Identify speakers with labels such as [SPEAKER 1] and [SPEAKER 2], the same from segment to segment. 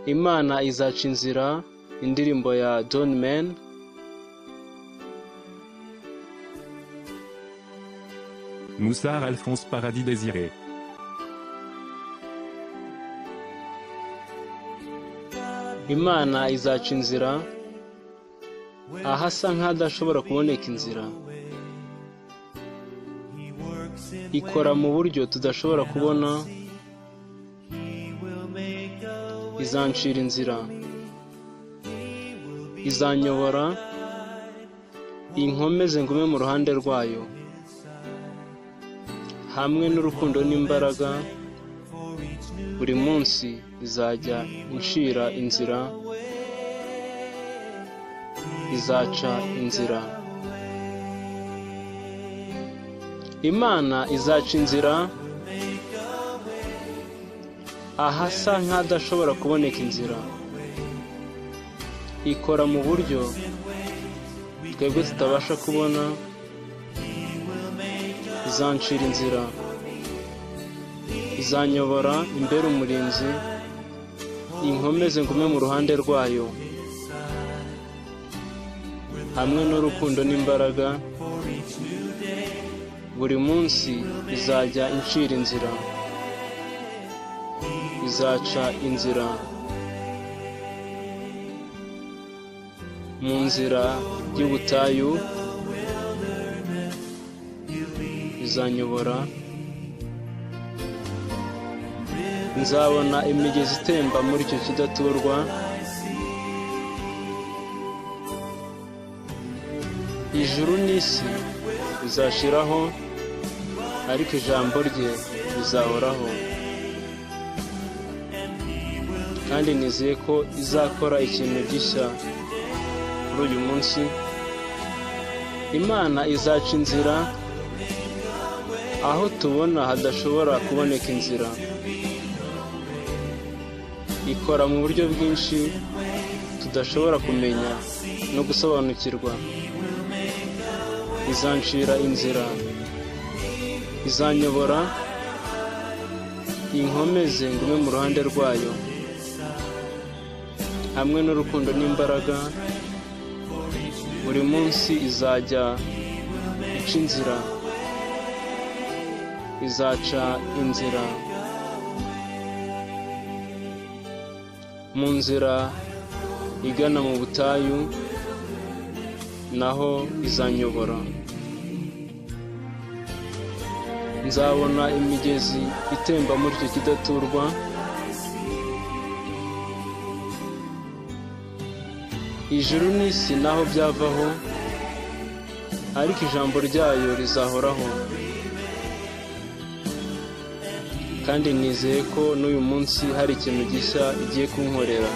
[SPEAKER 1] Imana izaca inzira, indirimbo ya John Mann.
[SPEAKER 2] Moussard Alphonse Paradis Désiré.
[SPEAKER 1] Imana izaca inzira ahasa nk'ahadashobora kuboneka inzira. Ikora mu buryo tudashobora kubona, izancira inzira, izanyobora, inkomeze ngume mu ruhande rwayo. Hamwe n'urukundo n'imbaraga, buri munsi izajya incira inzira, izaca inzira. Imana izaca inzira ahasa nk'ahadashobora kuboneka inzira. Ikora mu buryo twebwe tutabasha kubona, izancira inzira, izanyobora, imbere umurinzi, inkomeze ngume mu ruhande rwayo. Hamwe n'urukundo n'imbaraga, buri munsi izajya incira inzira, izaca inzira. Mu nzira y'ubutayu izanyobora, nzabona imigezi itemba muri icyo kidaturwa. Ijuru n'isi bizashiraho, ariko ijambo rye rizahoraho. Kandi nizeye ko izakora ikintu gishya kuri uyu munsi. Imana izaca inzira aho tubona hadashobora kuboneka inzira. Ikora mu buryo bwinshi tudashobora kumenya no gusobanukirwa. Izancira inzira, izanyobora, inkomeze ngume mu ruhande rwayo. Hamwe n'urukundo n'imbaraga, buri munsi izajya ica inzira, izaca inzira. Mu nzira igana mu butayu naho izanyobora. Nzabona imigezi itemba muri icyo kidaturwa. Ijuru n'isi naho byavaho, ariko ijambo ryayo rizahoraho. Kandi nizeye ko n'uyu munsi hari ikintu gishya igiye kunkorera.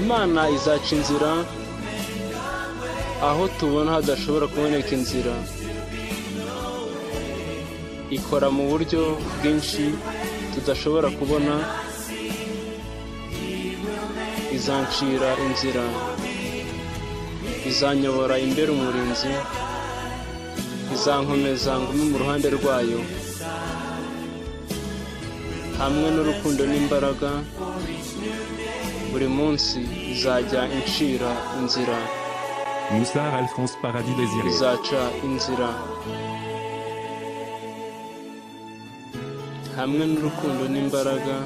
[SPEAKER 1] Imana izaca inzira aho tubona hadashobora kuboneka inzira. Ikora mu buryo bwinshi tudashobora kubona, izancira inzira, izanyobora imbere umurinzi, izankomeza ngume mu ruhande rwayo. Hamwe n'urukundo n'imbaraga, buri munsi izajya incira inzira,
[SPEAKER 2] Moussard Alphonse Paradis Désiré.
[SPEAKER 1] izaca inzira. Hamwe n'urukundo n'imbaraga,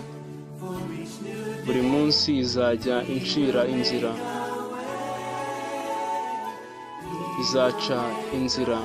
[SPEAKER 1] buri munsi izajya incira inzira, izaca inzira.